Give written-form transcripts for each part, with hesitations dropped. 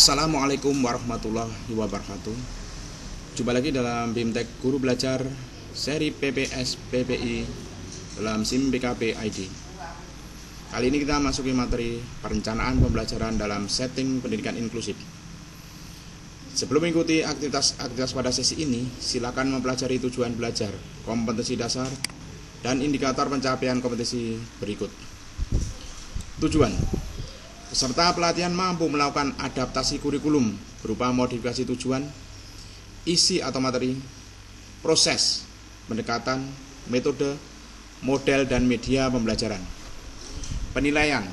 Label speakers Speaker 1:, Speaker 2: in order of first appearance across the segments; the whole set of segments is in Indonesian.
Speaker 1: Assalamualaikum warahmatullahi wabarakatuh. Jumpa lagi dalam BIMTEK Guru Belajar seri PPS PPI dalam SIM PKB ID. Kali ini kita masuki materi perencanaan pembelajaran dalam setting pendidikan inklusif. Sebelum mengikuti aktivitas pada sesi ini, silakan mempelajari tujuan belajar, kompetensi dasar, dan indikator pencapaian kompetensi berikut. Tujuan: peserta pelatihan mampu melakukan adaptasi kurikulum berupa modifikasi tujuan, isi atau materi, proses, pendekatan, metode, model dan media pembelajaran, penilaian,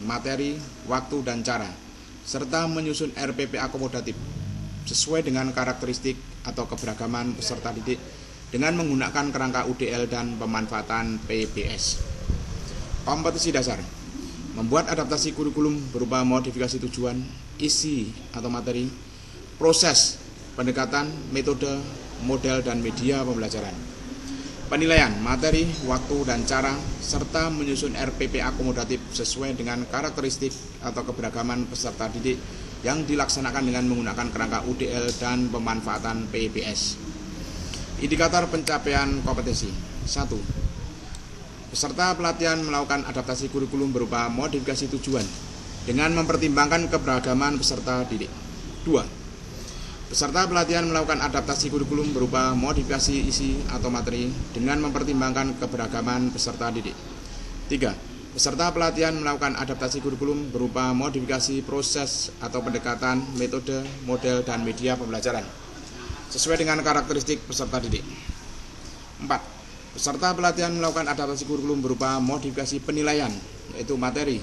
Speaker 1: materi, waktu dan cara, serta menyusun RPP akomodatif sesuai dengan karakteristik atau keberagaman peserta didik dengan menggunakan kerangka UDL dan pemanfaatan PBS. Kompetensi dasar: membuat adaptasi kurikulum berupa modifikasi tujuan, isi atau materi, proses, pendekatan, metode, model dan media pembelajaran, penilaian, materi, waktu dan cara, serta menyusun RPP akomodatif sesuai dengan karakteristik atau keberagaman peserta didik yang dilaksanakan dengan menggunakan kerangka UDL dan pemanfaatan PBS. Indikator pencapaian kompetensi: 1. Peserta pelatihan melakukan adaptasi kurikulum berupa modifikasi tujuan dengan mempertimbangkan keberagaman peserta didik. 2. Peserta pelatihan melakukan adaptasi kurikulum berupa modifikasi isi atau materi dengan mempertimbangkan keberagaman peserta didik. 3. Peserta pelatihan melakukan adaptasi kurikulum berupa modifikasi proses atau pendekatan, metode, model dan media pembelajaran sesuai dengan karakteristik peserta didik. 4. Peserta pelatihan melakukan adaptasi kurikulum berupa modifikasi penilaian, yaitu materi,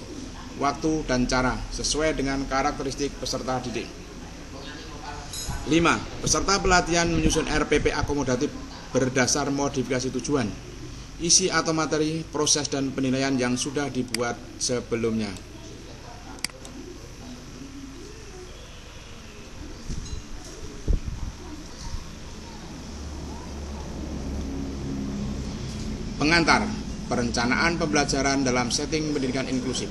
Speaker 1: waktu, dan cara sesuai dengan karakteristik peserta didik. 5. Peserta pelatihan menyusun RPP akomodatif berdasar modifikasi tujuan, isi atau materi, proses, dan penilaian yang sudah dibuat sebelumnya. Pengantar: perencanaan pembelajaran dalam setting pendidikan inklusif.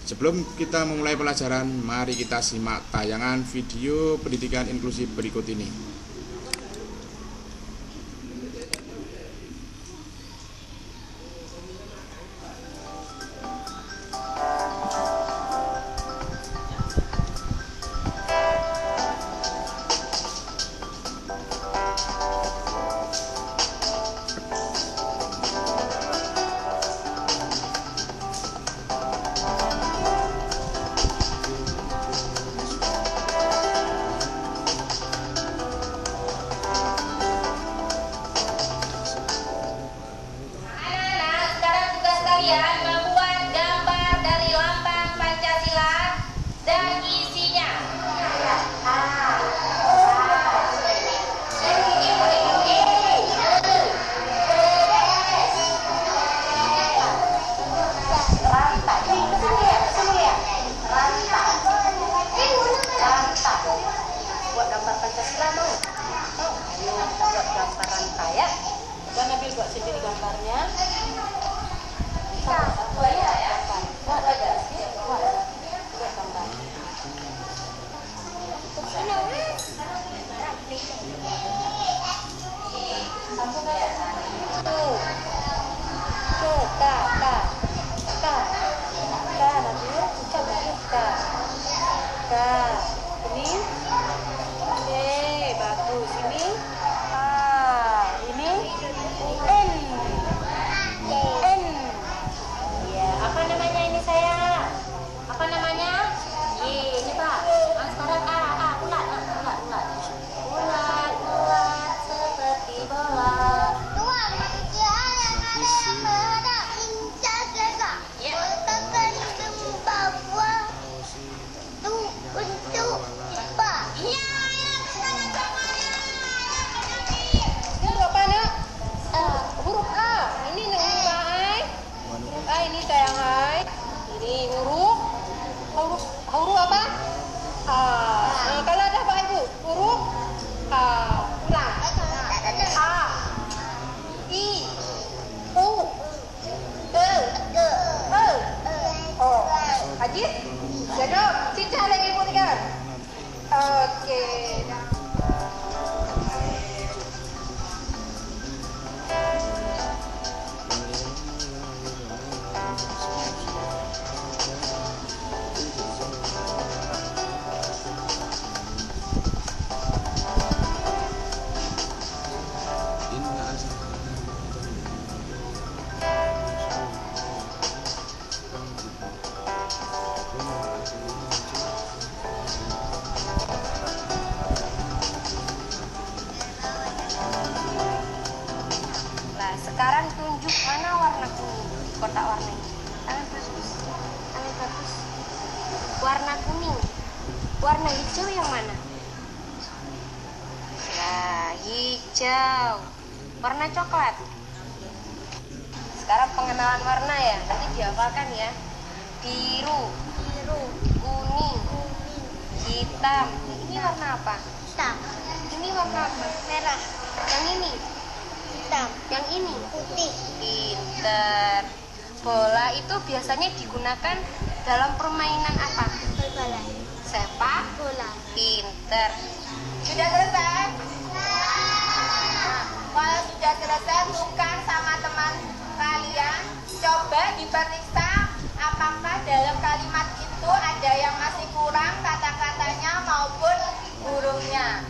Speaker 1: Sebelum kita memulai pelajaran, mari kita simak tayangan video pendidikan inklusif berikut ini.
Speaker 2: Siap, cinta lagi ibu tiga. Oke. Sekarang tunjuk mana warna kuning di kotak warna ini. Tangan bagus. Tangan bagus. Warna kuning. Warna hijau yang mana? Nah, hijau. Warna coklat. Sekarang pengenalan warna ya. Nanti dihafalkan ya. Biru, kuning, hitam. Ini warna apa? Hitam. Ini warna apa? Merah. Yang ini? Hitam. Yang ini? Putih. Pinter. Bola itu biasanya digunakan dalam permainan apa? Bola. Sepak bola. Pinter. Sudah selesai? Nah, kalau sudah selesai, tukar sama teman kalian. Coba diperiksa apakah dalam kalimat itu ada yang masih kurang kata-katanya maupun hurufnya.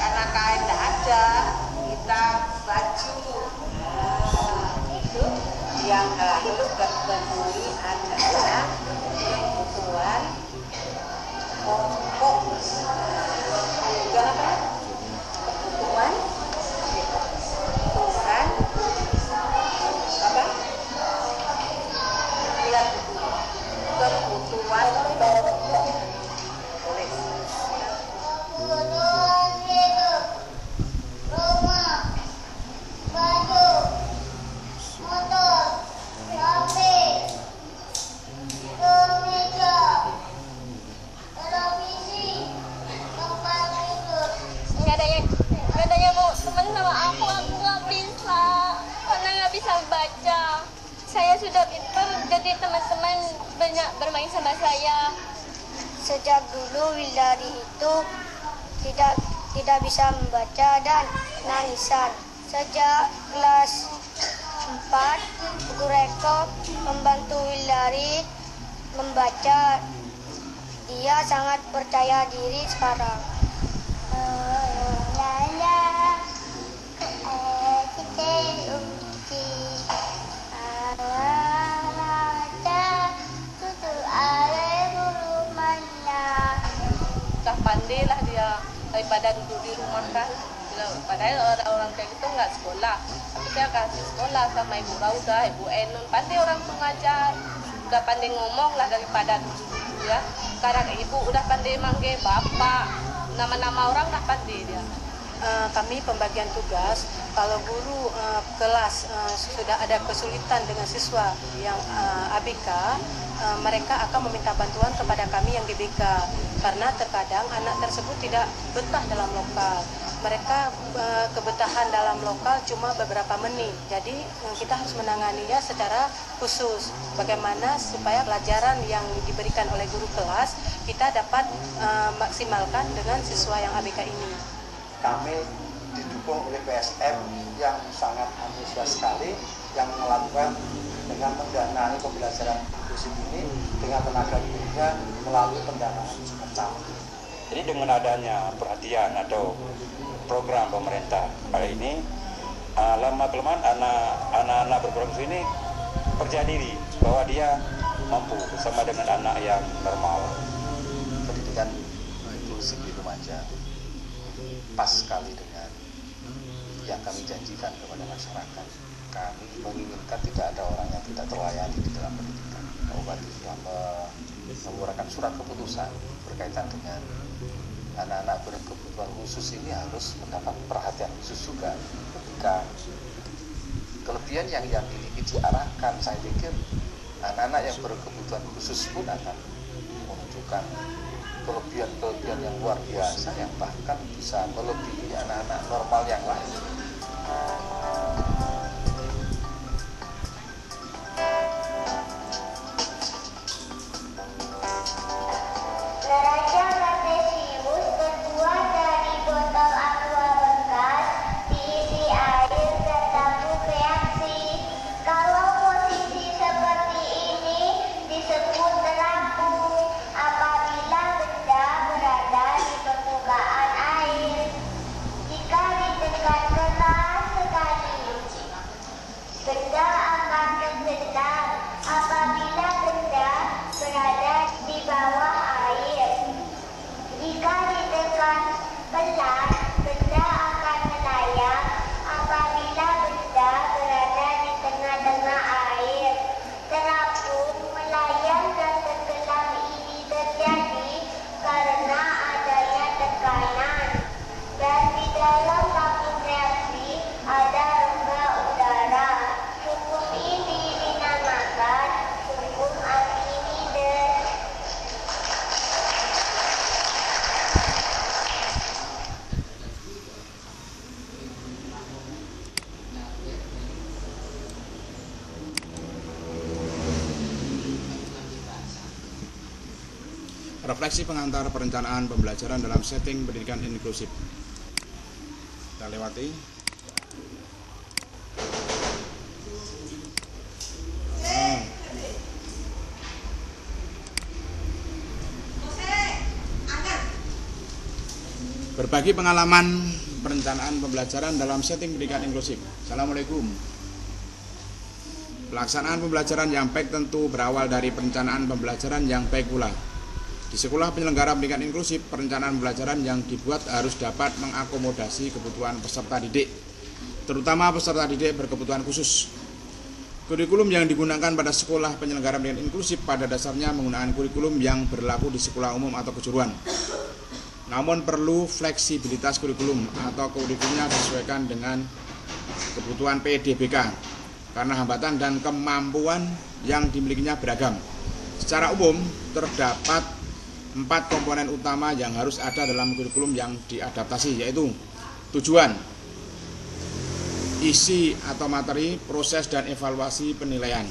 Speaker 2: Karena kain tidak ada, kita baju itu yang harus terpenuhi adalah kebutuhan pokok. Kebutuhan apa? Kebutuhan apa? Lihat kebutuhan pokok. Tulis. Katanya mau teman sama aku nggak bisa karena nggak bisa baca. Saya sudah pintar, jadi teman-teman banyak bermain sama saya. Sejak dulu Wildari itu tidak bisa membaca dan nangisan. Sejak kelas 4, Guru Eko membantu Wildari membaca. Dia sangat percaya diri sekarang. Udah pandai lah dia daripada duduk di rumah kan. Padahal orang kayak gitu nggak sekolah, tapi saya kasih sekolah sama Ibu Rauda, Ibu Enun, pandai orang tuh ngajar, udah pandai ngomong lah daripada dulu ya. Sekarang Ibu udah pandai manggil bapak, nama-nama orang udah pandai dia. Kami pembagian tugas, kalau guru kelas sudah ada kesulitan dengan siswa yang ABK, mereka akan meminta bantuan kepada kami yang GBK, karena terkadang anak tersebut tidak betah dalam lokal. Mereka kebetahan dalam lokal cuma beberapa menit, jadi kita harus menanganinya secara khusus. Bagaimana supaya pelajaran yang diberikan oleh guru kelas kita dapat maksimalkan dengan siswa yang ABK ini.
Speaker 3: Kami didukung oleh PSM yang sangat antusias sekali, yang melakukan dengan mendanai pembelajaran inklusif ini dengan tenaga kerja melalui pendanaan semacam.
Speaker 4: Jadi dengan adanya perhatian atau program pemerintah kali ini, lama kelamaan anak-anak berprogram ini percaya diri bahwa dia mampu bersama dengan anak yang normal.
Speaker 3: Pendidikan inklusif di Lumajang pas sekali dengan yang kami janjikan kepada masyarakat. Kami menginginkan tidak ada orang yang tidak terlayani di dalam pendidikan. Bupati sudah mengeluarkan surat keputusan berkaitan dengan anak-anak berkebutuhan khusus ini harus mendapat perhatian khusus juga. Ketika kelebihan yang dimiliki diarahkan, saya pikir anak-anak yang berkebutuhan khusus pun akan menunjukkan kelebihan-kelebihan yang luar biasa yang bahkan bisa melebihi anak-anak normal yang lain.
Speaker 1: Refleksi pengantar perencanaan pembelajaran dalam setting pendidikan inklusif. Kita lewati. Berbagi pengalaman perencanaan pembelajaran dalam setting pendidikan inklusif. Assalamualaikum. Pelaksanaan pembelajaran yang baik tentu berawal dari perencanaan pembelajaran yang baik pula. Di sekolah penyelenggara pendidikan inklusif, perencanaan pembelajaran yang dibuat harus dapat mengakomodasi kebutuhan peserta didik, terutama peserta didik berkebutuhan khusus. Kurikulum yang digunakan pada sekolah penyelenggara pendidikan inklusif pada dasarnya menggunakan kurikulum yang berlaku di sekolah umum atau kejuruan. Namun perlu fleksibilitas kurikulum atau kurikulumnya disesuaikan dengan kebutuhan PDBK karena hambatan dan kemampuan yang dimilikinya beragam. Secara umum terdapat 4 komponen utama yang harus ada dalam kurikulum yang diadaptasi, yaitu tujuan, isi atau materi, proses dan evaluasi penilaian.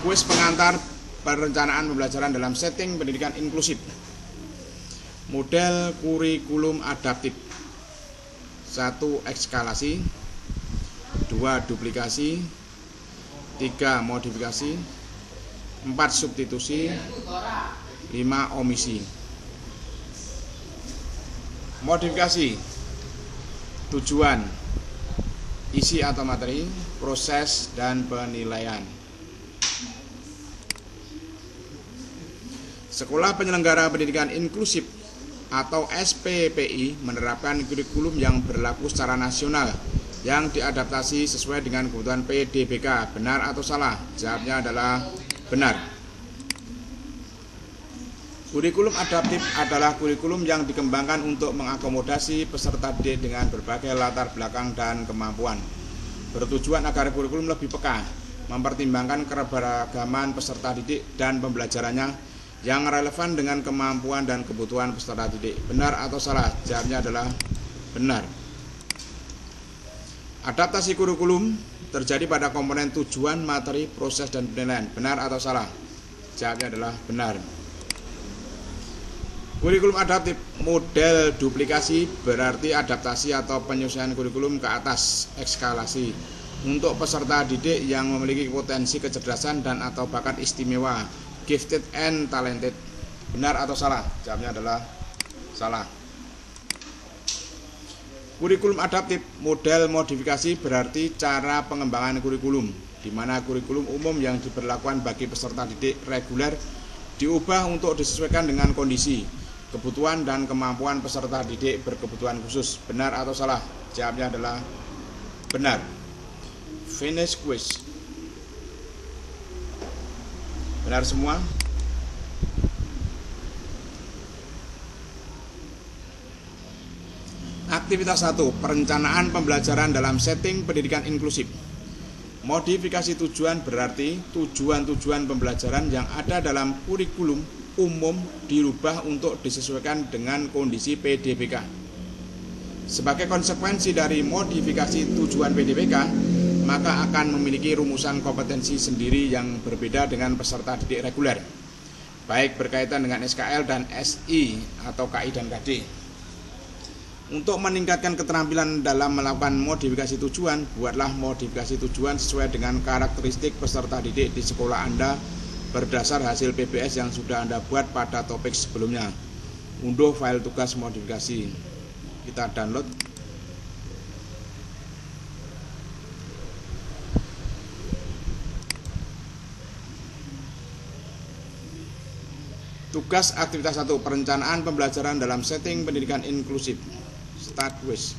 Speaker 1: Kuis pengantar perencanaan pembelajaran dalam setting pendidikan inklusif. Model kurikulum adaptif. 1. Ekskalasi, 2. Duplikasi, 3. Modifikasi, 4. Substitusi, 5. Omisi. Modifikasi. Tujuan, isi atau materi, proses dan penilaian. Sekolah Penyelenggara Pendidikan Inklusif atau SPPI menerapkan kurikulum yang berlaku secara nasional yang diadaptasi sesuai dengan kebutuhan PDBK. Benar atau salah? Jawabnya adalah benar. Kurikulum adaptif adalah kurikulum yang dikembangkan untuk mengakomodasi peserta didik dengan berbagai latar belakang dan kemampuan. Bertujuan agar kurikulum lebih peka, mempertimbangkan keberagaman peserta didik dan pembelajarannya yang relevan dengan kemampuan dan kebutuhan peserta didik. Benar atau salah? Jawabnya adalah benar. Adaptasi kurikulum terjadi pada komponen tujuan, materi, proses, dan penilaian. Benar atau salah? Jawabnya adalah benar. Kurikulum adaptif model duplikasi berarti adaptasi atau penyesuaian kurikulum ke atas ekskalasi untuk peserta didik yang memiliki potensi kecerdasan dan atau bakat istimewa, gifted and talented. Benar atau salah? Jawabnya adalah salah. Kurikulum adaptif model modifikasi berarti cara pengembangan kurikulum, di mana kurikulum umum yang diberlakukan bagi peserta didik reguler diubah untuk disesuaikan dengan kondisi, kebutuhan dan kemampuan peserta didik berkebutuhan khusus. Benar atau salah? Jawabnya adalah benar. Finish quiz. Benar semua? Aktivitas 1. Perencanaan pembelajaran dalam setting pendidikan inklusif. Modifikasi tujuan berarti tujuan-tujuan pembelajaran yang ada dalam kurikulum umum dirubah untuk disesuaikan dengan kondisi PDBK. Sebagai konsekuensi dari modifikasi tujuan PDBK, maka akan memiliki rumusan kompetensi sendiri yang berbeda dengan peserta didik reguler, baik berkaitan dengan SKL dan SI atau KI dan KD. Untuk meningkatkan keterampilan dalam melakukan modifikasi tujuan, buatlah modifikasi tujuan sesuai dengan karakteristik peserta didik di sekolah Anda berdasar hasil PBS yang sudah Anda buat pada topik sebelumnya. Unduh file tugas modifikasi. Kita download. Tugas aktivitas 1. Perencanaan pembelajaran dalam setting pendidikan inklusif. Start with.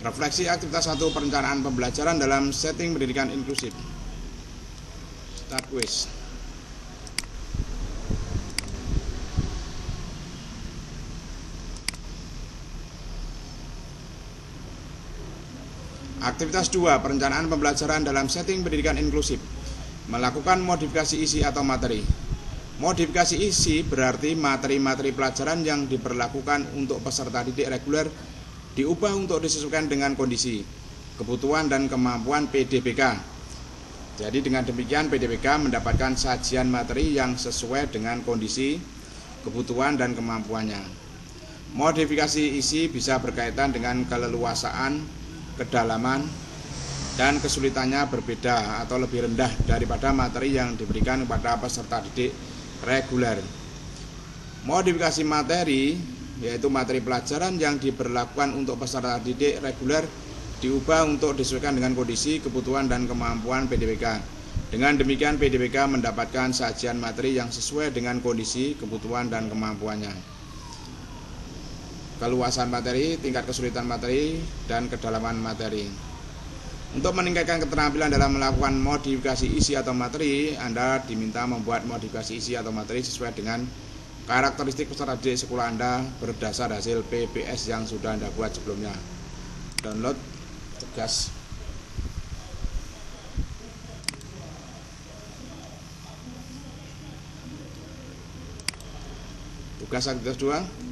Speaker 1: Refleksi aktivitas 1. Perencanaan pembelajaran dalam setting pendidikan inklusif. Start with. Aktivitas 2. Perencanaan pembelajaran dalam setting pendidikan inklusif. Melakukan modifikasi isi atau materi. Modifikasi isi berarti materi-materi pelajaran yang diberlakukan untuk peserta didik reguler diubah untuk disesuaikan dengan kondisi, kebutuhan dan kemampuan PDBK. Jadi dengan demikian PDBK mendapatkan sajian materi yang sesuai dengan kondisi, kebutuhan dan kemampuannya. Modifikasi isi bisa berkaitan dengan keleluasaan, kedalaman, dan kesulitannya berbeda atau lebih rendah daripada materi yang diberikan kepada peserta didik reguler. Modifikasi materi, yaitu materi pelajaran yang diberlakukan untuk peserta didik reguler, diubah untuk disesuaikan dengan kondisi, kebutuhan, dan kemampuan PDBK. Dengan demikian PDBK mendapatkan sajian materi yang sesuai dengan kondisi, kebutuhan, dan kemampuannya. Keluasan materi, tingkat kesulitan materi, dan kedalaman materi. Untuk meningkatkan keterampilan dalam melakukan modifikasi isi atau materi, Anda diminta membuat modifikasi isi atau materi sesuai dengan karakteristik peserta didik sekolah Anda berdasar hasil PBS yang sudah Anda buat sebelumnya. Download tugas. Tugas aktivitas 2.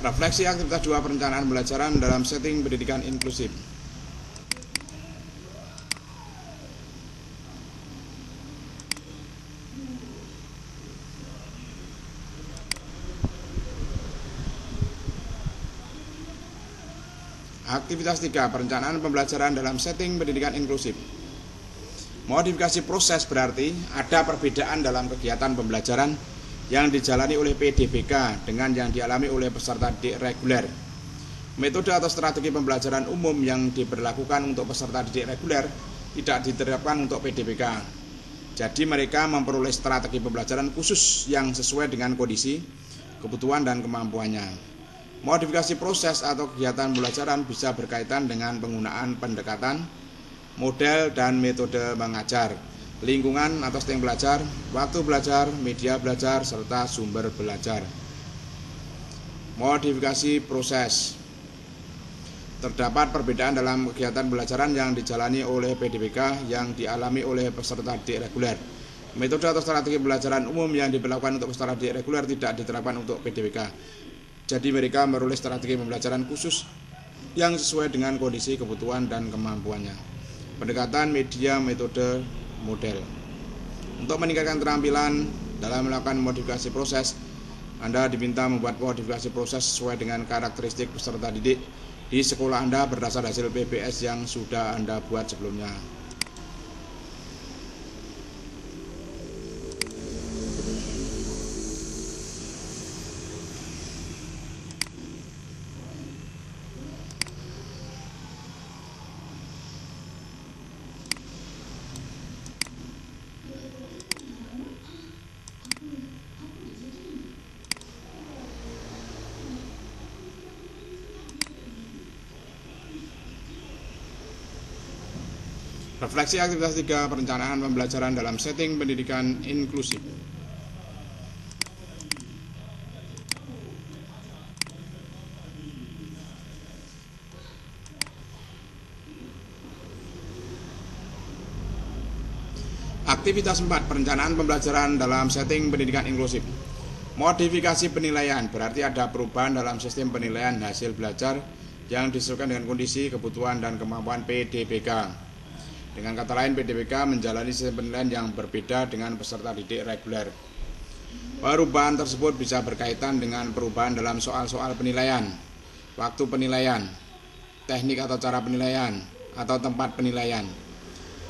Speaker 1: Refleksi aktivitas 2. Perencanaan pembelajaran dalam setting pendidikan inklusif. Aktivitas 3. Perencanaan pembelajaran dalam setting pendidikan inklusif. Modifikasi proses berarti ada perbedaan dalam kegiatan pembelajaran yang dijalani oleh PDBK dengan yang dialami oleh peserta didik reguler. Metode atau strategi pembelajaran umum yang diberlakukan untuk peserta didik reguler tidak diterapkan untuk PDBK. Jadi mereka memperoleh strategi pembelajaran khusus yang sesuai dengan kondisi, kebutuhan, dan kemampuannya. Modifikasi proses atau kegiatan pembelajaran bisa berkaitan dengan penggunaan pendekatan, model, dan metode mengajar, lingkungan atau setting belajar, waktu belajar, media belajar, serta sumber belajar. Modifikasi proses. Terdapat perbedaan dalam kegiatan pembelajaran yang dijalani oleh PDBK yang dialami oleh peserta didik reguler. Metode atau strategi pembelajaran umum yang diberlakukan untuk peserta didik reguler tidak diterapkan untuk PDBK. Jadi mereka memperoleh strategi pembelajaran khusus yang sesuai dengan kondisi, kebutuhan, dan kemampuannya. Pendekatan, media, metode, model. Untuk meningkatkan keterampilan dalam melakukan modifikasi proses, Anda diminta membuat modifikasi proses sesuai dengan karakteristik peserta didik di sekolah Anda berdasar hasil PBS yang sudah Anda buat sebelumnya. Refleksi aktivitas 3, perencanaan pembelajaran dalam setting pendidikan inklusif. Aktivitas 4, perencanaan pembelajaran dalam setting pendidikan inklusif. Modifikasi penilaian berarti ada perubahan dalam sistem penilaian hasil belajar yang disesuaikan dengan kondisi, kebutuhan, dan kemampuan PDBK. Dengan kata lain, PDBK menjalani sistem penilaian yang berbeda dengan peserta didik reguler. Perubahan tersebut bisa berkaitan dengan perubahan dalam soal-soal penilaian, waktu penilaian, teknik atau cara penilaian, atau tempat penilaian.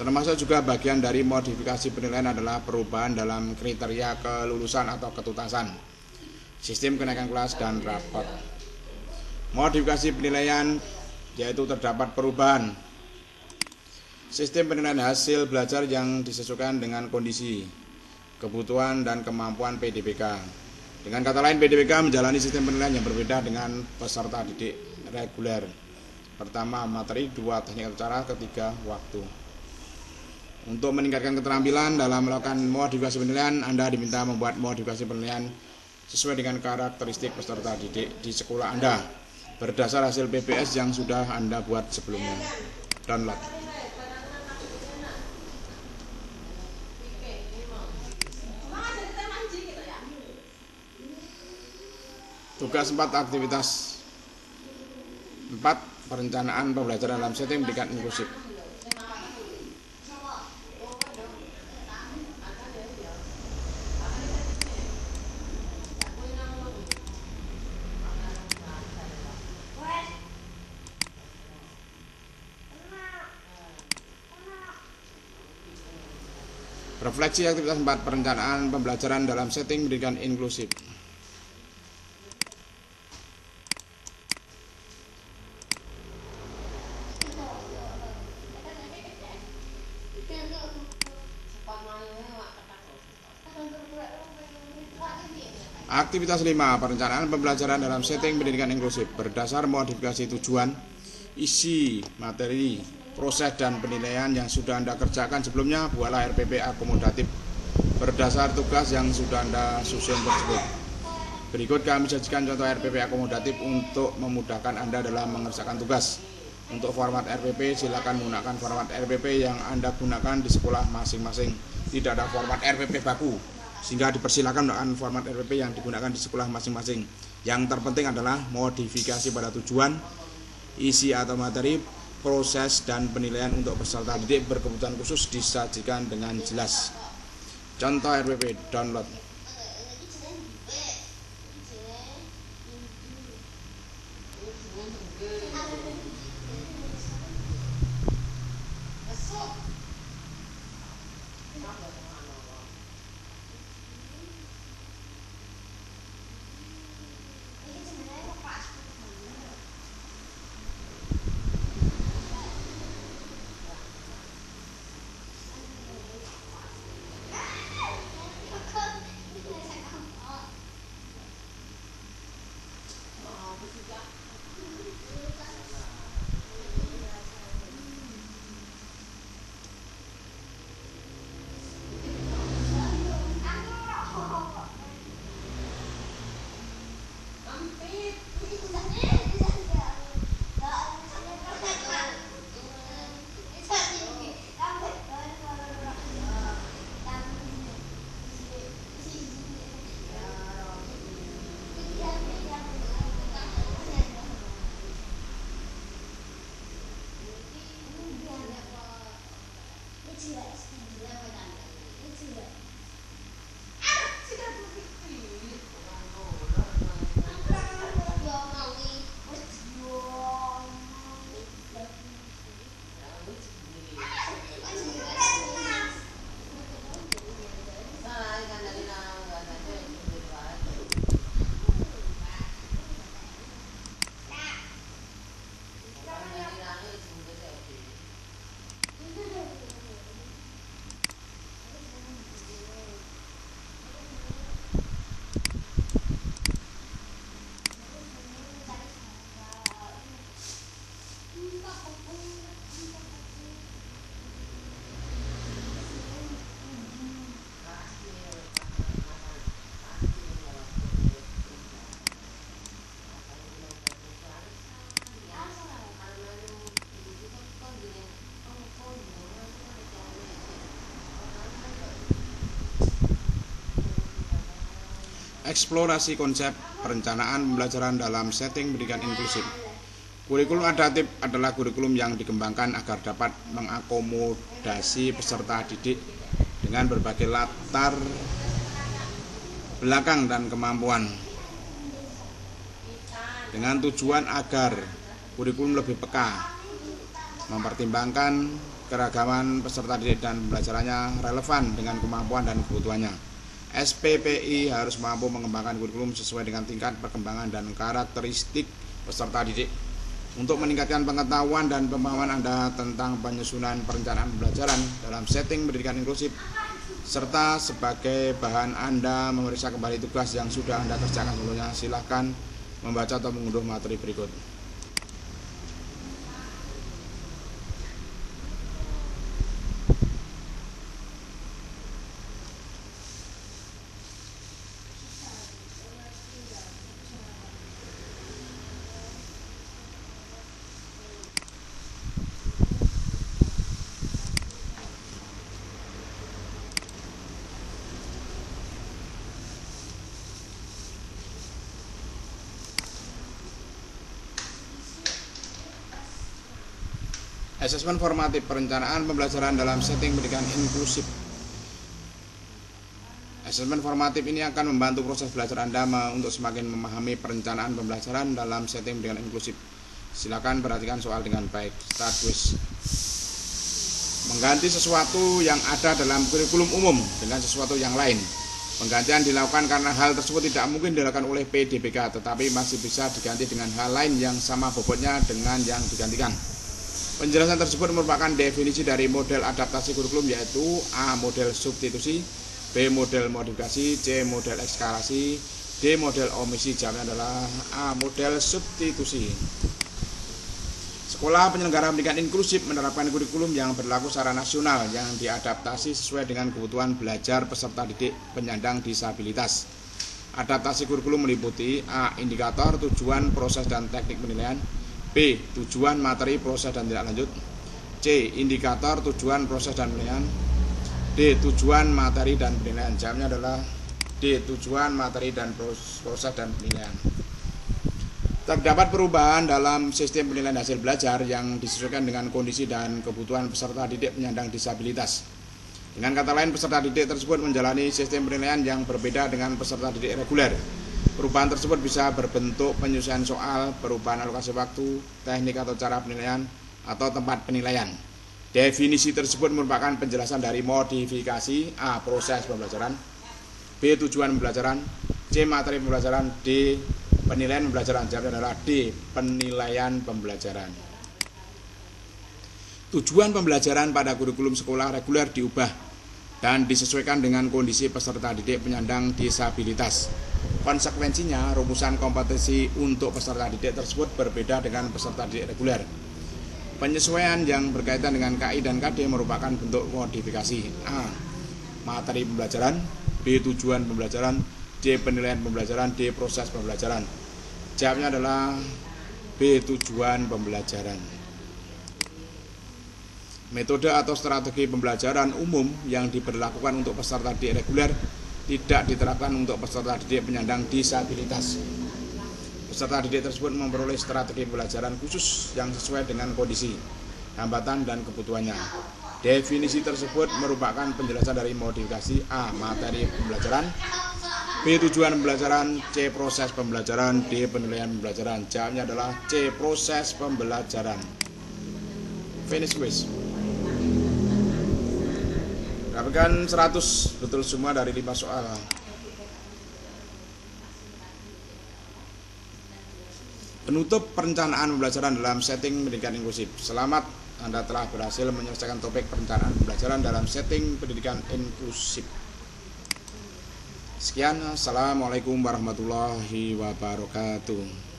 Speaker 1: Termasuk juga bagian dari modifikasi penilaian adalah perubahan dalam kriteria kelulusan atau ketuntasan, sistem kenaikan kelas, dan rapot. Modifikasi penilaian yaitu terdapat perubahan sistem penilaian hasil belajar yang disesuaikan dengan kondisi, kebutuhan, dan kemampuan PDBK. Dengan kata lain, PDBK menjalani sistem penilaian yang berbeda dengan peserta didik reguler. Pertama, materi, 2, teknik atau cara, ketiga, waktu. Untuk meningkatkan keterampilan dalam melakukan modifikasi penilaian, Anda diminta membuat modifikasi penilaian sesuai dengan karakteristik peserta didik di sekolah Anda berdasar hasil PBS yang sudah Anda buat sebelumnya. Download. Tugas 4, aktivitas 4, perencanaan pembelajaran dalam setting pendidikan inklusif. Refleksi aktivitas 4, perencanaan pembelajaran dalam setting pendidikan inklusif. Aktivitas 5, perencanaan pembelajaran dalam setting pendidikan inklusif berdasar modifikasi tujuan, isi, materi, proses, dan penilaian yang sudah Anda kerjakan sebelumnya. Buatlah RPP akomodatif berdasar tugas yang sudah Anda susun tersebut. Berikut kami sajikan contoh RPP akomodatif untuk memudahkan Anda dalam mengerjakan tugas. Untuk format RPP, silakan menggunakan format RPP yang Anda gunakan di sekolah masing-masing. Tidak ada format RPP baku, sehingga dipersilakan menggunakan format RPP yang digunakan di sekolah masing-masing. Yang terpenting adalah modifikasi pada tujuan, isi atau materi, proses, dan penilaian untuk peserta didik berkebutuhan khusus disajikan dengan jelas. Contoh RPP, download. eksplorasi konsep perencanaan pembelajaran dalam setting pendidikan inklusif. Kurikulum adaptif adalah kurikulum yang dikembangkan agar dapat mengakomodasi peserta didik dengan berbagai latar belakang dan kemampuan, dengan tujuan agar kurikulum lebih peka, mempertimbangkan keragaman peserta didik dan pembelajarannya relevan dengan kemampuan dan kebutuhannya. SPPI harus mampu mengembangkan kurikulum sesuai dengan tingkat perkembangan dan karakteristik peserta didik. Untuk meningkatkan pengetahuan dan pemahaman Anda tentang penyusunan perencanaan pembelajaran dalam setting pendidikan inklusif, serta sebagai bahan Anda memeriksa kembali tugas yang sudah Anda kerjakan sebelumnya, silakan membaca atau mengunduh materi berikut. Asesmen formatif perencanaan pembelajaran dalam setting pendidikan inklusif. Asesmen formatif ini akan membantu proses belajar Anda untuk semakin memahami perencanaan pembelajaran dalam setting pendidikan inklusif. Silakan perhatikan soal dengan baik. Start quiz. Mengganti sesuatu yang ada dalam kurikulum umum dengan sesuatu yang lain. Penggantian dilakukan karena hal tersebut tidak mungkin dilakukan oleh PDBK, tetapi masih bisa diganti dengan hal lain yang sama bobotnya dengan yang digantikan. Penjelasan tersebut merupakan definisi dari model adaptasi kurikulum, yaitu A. Model substitusi, B. Model modifikasi, C. Model eskalasi, D. Model omisi. Jawabnya adalah A. Model substitusi. Sekolah penyelenggara pendidikan inklusif menerapkan kurikulum yang berlaku secara nasional yang diadaptasi sesuai dengan kebutuhan belajar peserta didik penyandang disabilitas. Adaptasi kurikulum meliputi A. Indikator, tujuan, proses, dan teknik penilaian. B. Tujuan, materi, proses, dan tindak lanjut. C. Indikator, tujuan, proses, dan penilaian. D. Tujuan, materi, dan penilaian. Jawabnya adalah D. Tujuan, materi, dan proses, dan penilaian. Terdapat perubahan dalam sistem penilaian hasil belajar yang disesuaikan dengan kondisi dan kebutuhan peserta didik penyandang disabilitas. Dengan kata lain, peserta didik tersebut menjalani sistem penilaian yang berbeda dengan peserta didik reguler. Perubahan tersebut bisa berbentuk penyesuaian soal, perubahan alokasi waktu, teknik atau cara penilaian, atau tempat penilaian. Definisi tersebut merupakan penjelasan dari modifikasi A. Proses pembelajaran, B. Tujuan pembelajaran, C. Materi pembelajaran, D. Penilaian pembelajaran. Jawabnya adalah D. Penilaian pembelajaran. Tujuan pembelajaran pada kurikulum sekolah reguler diubah dan disesuaikan dengan kondisi peserta didik penyandang disabilitas. Konsekuensinya, rumusan kompetensi untuk peserta didik tersebut berbeda dengan peserta didik reguler. Penyesuaian yang berkaitan dengan KI dan KD merupakan bentuk modifikasi. A. Materi pembelajaran, B. Tujuan pembelajaran, D. Penilaian pembelajaran, D. Proses pembelajaran. Jawabnya adalah B. Tujuan pembelajaran. Metode atau strategi pembelajaran umum yang diberlakukan untuk peserta didik reguler tidak diterapkan untuk peserta didik penyandang disabilitas. Peserta didik tersebut memperoleh strategi pembelajaran khusus yang sesuai dengan kondisi, hambatan, dan kebutuhannya. Definisi tersebut merupakan penjelasan dari modifikasi A. Materi pembelajaran, B. Tujuan pembelajaran, C. Proses pembelajaran, D. Penilaian pembelajaran. Jawabnya adalah C. Proses pembelajaran. Finish quiz. Dapatkan 100 betul semua dari 5 soal. Penutup perencanaan pembelajaran dalam setting pendidikan inklusif. Selamat, Anda telah berhasil menyelesaikan topik perencanaan pembelajaran dalam setting pendidikan inklusif. Sekian, assalamualaikum warahmatullahi wabarakatuh.